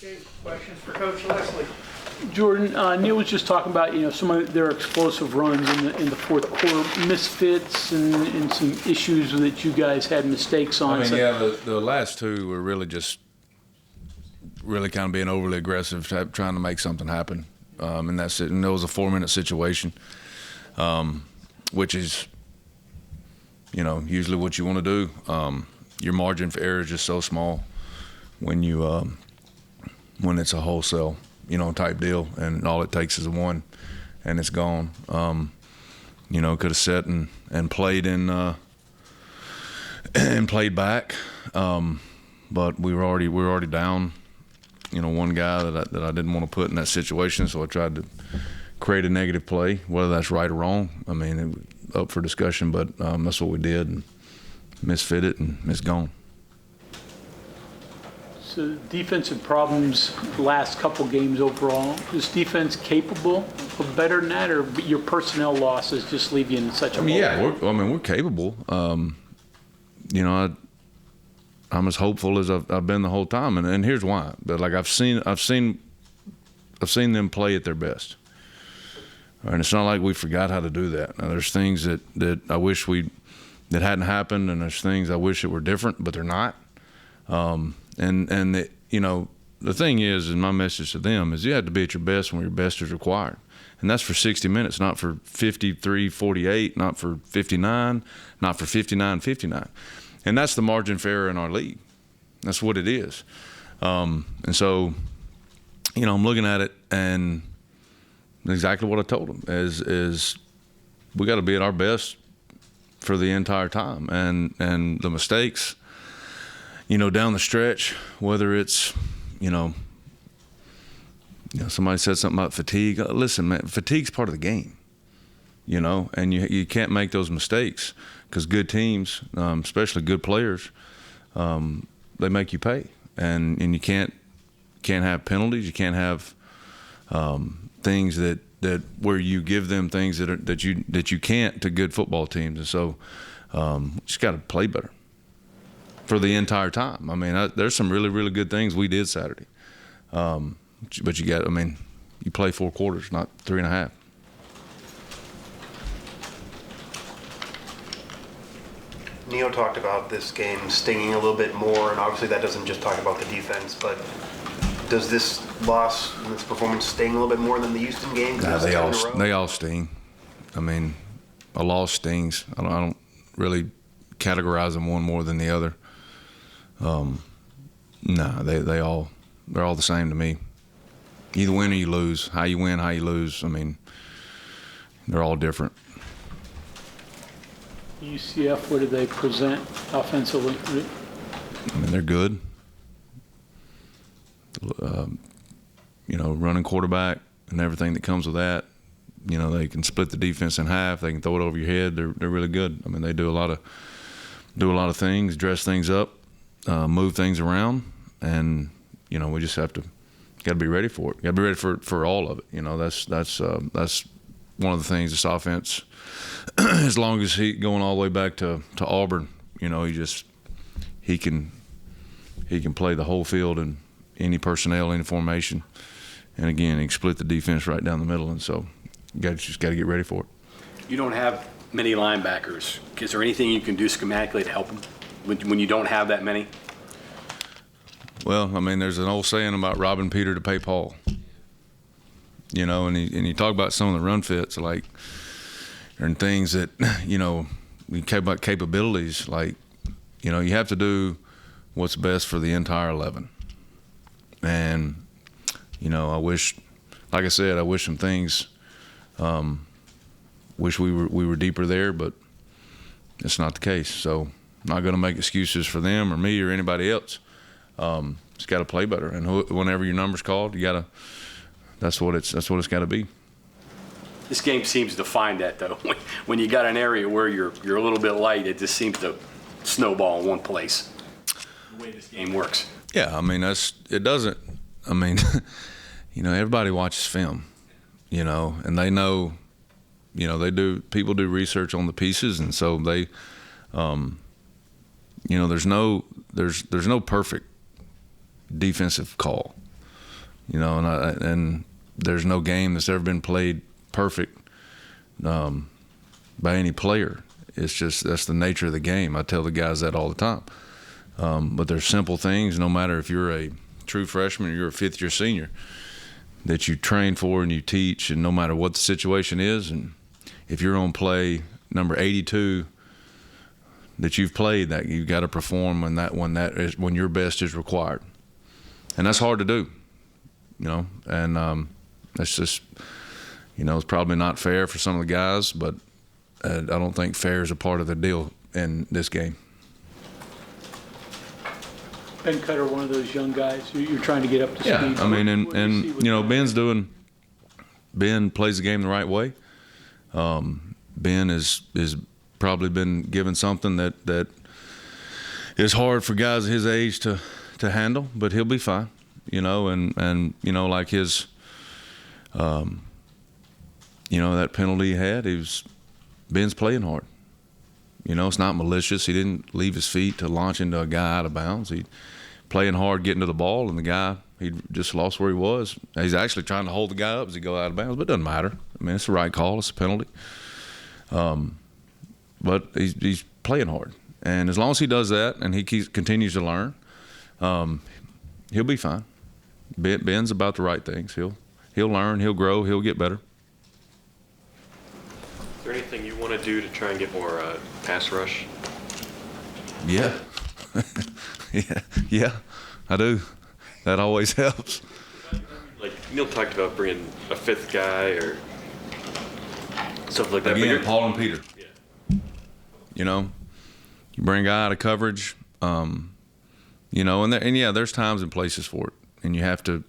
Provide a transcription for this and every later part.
Okay, questions for Coach Lesley? Jordan, Neil was just talking about, some of their explosive runs in the fourth quarter, misfits and some issues that you guys had mistakes on. The last two were really kind of being overly aggressive, trying to make something happen. And that's it. And it was a 4-minute situation, which is, usually what you want to do. Your margin for error is just so small when it's a wholesale, type deal, and all it takes is a one, and it's gone. Could have sat and played and played back, but we were already down. One guy that I didn't want to put in that situation, so I tried to create a negative play. Whether that's right or wrong, it was up for discussion, but that's what we did, and misfit it, and it's gone. So defensive problems the last couple games overall. Is defense capable of better than that, or your personnel losses just leave you in such a hole? Yeah, we're capable. I'm as hopeful as I've been the whole time, and here's why. But like I've seen them play at their best, and it's not like we forgot how to do that. Now, there's things that I wish that hadn't happened, and there's things I wish that were different, but they're not. The thing is, and my message to them is, you have to be at your best when your best is required. And that's for 60 minutes, not for 53-48, not for 59, not for 59-59. And that's the margin for error in our league. That's what it is. And so, I'm looking at it, and exactly what I told them is we got to be at our best for the entire time. And the mistakes, down the stretch, whether it's, somebody said something about fatigue. Listen, man, fatigue's part of the game, and you can't make those mistakes, because good teams, especially good players, they make you pay, and you can't have penalties. You can't have things that where you give them things that you can't to good football teams, and so just got to play better for the entire time. There's some really, really good things we did Saturday. But you play 4 quarters, not 3.5. Neo talked about this game stinging a little bit more, and obviously that doesn't just talk about the defense, but does this loss and this performance sting a little bit more than the Houston game? Nah, they all sting. A loss stings. I don't really categorize them one more than the other. They're all the same to me. Either win or you lose. How you win, how you lose. They're all different. UCF, what do they present offensively? They're good. Running quarterback and everything that comes with that. They can split the defense in half. They can throw it over your head. They're really good. They do a lot of things, dress things up, move things around, and we just got to be ready for it. Got to be ready for all of it. That's one of the things this offense. As long as he going all the way back to Auburn, he can play the whole field in any personnel, any formation, and again, he can split the defense right down the middle, and so just got to get ready for it. You don't have many linebackers. Is there anything you can do schematically to help them when you don't have that many? Well, there's an old saying about robbing Peter to pay Paul. And you talk about some of the run fits, like, and things that, we care about capabilities, like, you have to do what's best for the entire 11. And, I wish, like I said, I wish some things, wish we were deeper there, but it's not the case. So I'm not going to make excuses for them or me or anybody else. It's got to play better, and whenever your number's called, you got to. That's what it's got to be. This game seems to find that, though. When you got an area where you're a little bit light, it just seems to snowball in one place. The way this game works. Yeah, it doesn't. Everybody watches film, and they know, people do research on the pieces, and so they, there's no perfect defensive call. you know, and there's no game that's ever been played perfect by any player. It's just that's the nature of the game. I tell the guys that all the time. But there's simple things, no matter if you're a true freshman or you're a fifth-year senior, that you train for and you teach, and no matter what the situation is, and if you're on play number 82 that you've played, that you've got to perform when your best is required, and that's hard to do, you know. And that's just, you know, it's probably not fair for some of the guys, but I don't think fair is a part of the deal in this game. Ben Cutter, one of those young guys you're trying to get up to speed. Yeah, I mean, What do you see with you know, him? Ben plays the game the right way. Ben is probably been given something that is hard for guys his age to handle, but he'll be fine, you know. And you know, like his, you know, that penalty he had, Ben's playing hard. You know, it's not malicious. He didn't leave his feet to launch into a guy out of bounds. He playing hard, getting to the ball, and the guy, he just lost where he was. He's actually trying to hold the guy up as he go out of bounds, but it doesn't matter. I mean, it's the right call. It's a penalty. But he's playing hard, and as long as he does that and he continues to learn, he'll be fine. Ben's about the right things. He'll learn. He'll grow. He'll get better. Is there anything you want to do to try and get more pass rush? Yeah. yeah, I do. That always helps. Like Neil talked about bringing a fifth guy or stuff like that. but Again, you're- Paul and Peter. Yeah. You know, you bring a guy out of coverage, you know, and yeah, there's times and places for it, and you have to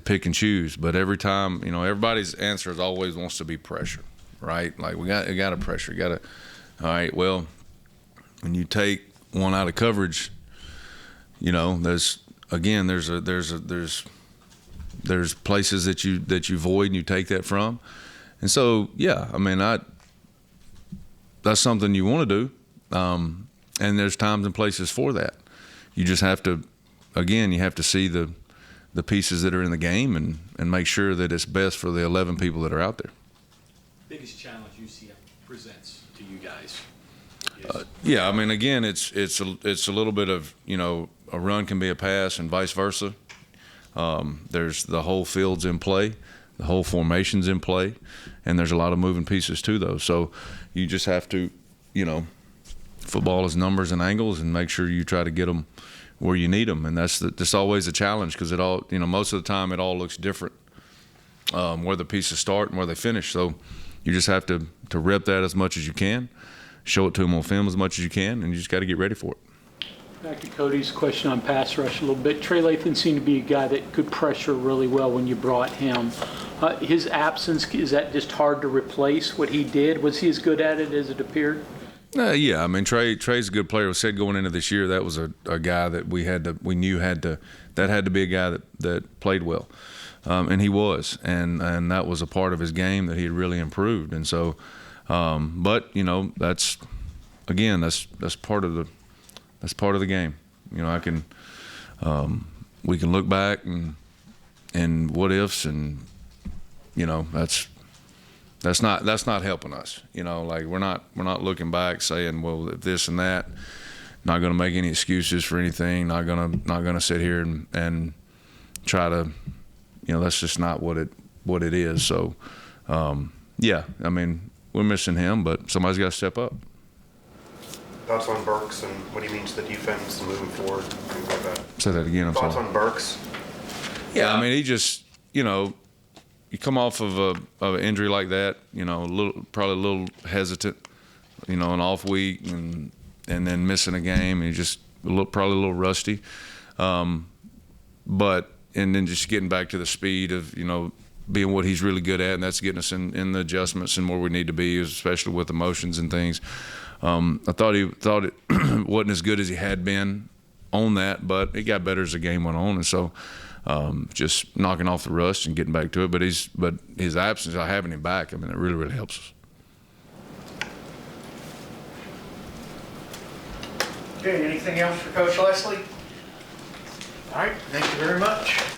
pick and choose. But every time, you know, everybody's answer is always wants to be pressure, right? Like we got to pressure. You got to. All right. Well, when you take one out of coverage, you know, there's places that you void and you take that from, and so yeah, I mean that's something you want to do, and there's times and places for that. You just have to, again, you have to see the pieces that are in the game and make sure that it's best for the 11 people that are out there. Biggest challenge UCF presents to you guys? Yeah, I mean, again, it's a little bit of, you know, a run can be a pass and vice versa. There's the whole field's in play, the whole formation's in play, and there's a lot of moving pieces to those. So you just have to, you know, football is numbers and angles, and make sure you try to get them where you need them, and that's always a challenge because it all, you know, most of the time it all looks different where the pieces start and where they finish. So you just have to rep that as much as you can, show it to them on film as much as you can, and you just got to get ready for it. Back to Cody's question on pass rush a little bit. Trey Lathan seemed to be a guy that could pressure really well when you brought him. His absence, is that just hard to replace what he did? Was he as good at it as it appeared? Yeah, I mean Trey's a good player. We said going into this year that was a guy that we knew had to be a guy that played well, and he was, and that was a part of his game that he had really improved. And so, but you know, that's part of the game. You know, we can look back and what ifs, and you know, that's not helping us. You know, like we're not looking back saying, well, this and that. Not going to make any excuses for anything. Not gonna sit here and try to, you know, that's just not what it is. So, yeah, I mean, we're missing him, but somebody's got to step up. Thoughts on Burks and what he means to the defense moving forward, things like that. Say that again. I'm Thoughts sorry. on Burks? Yeah, I mean, he just, you know, you come off of an injury like that, you know, probably a little hesitant, you know, an off week and then missing a game, and you just probably a little rusty. But then just getting back to the speed of, you know, being what he's really good at, and that's getting us in the adjustments and where we need to be, especially with emotions and things. I thought it wasn't as good as he had been on that, but it got better as the game went on, and so just knocking off the rust and getting back to it. But his absence, having him back, I mean, it really, really helps us. Okay, anything else for Coach Lesley? All right, thank you very much.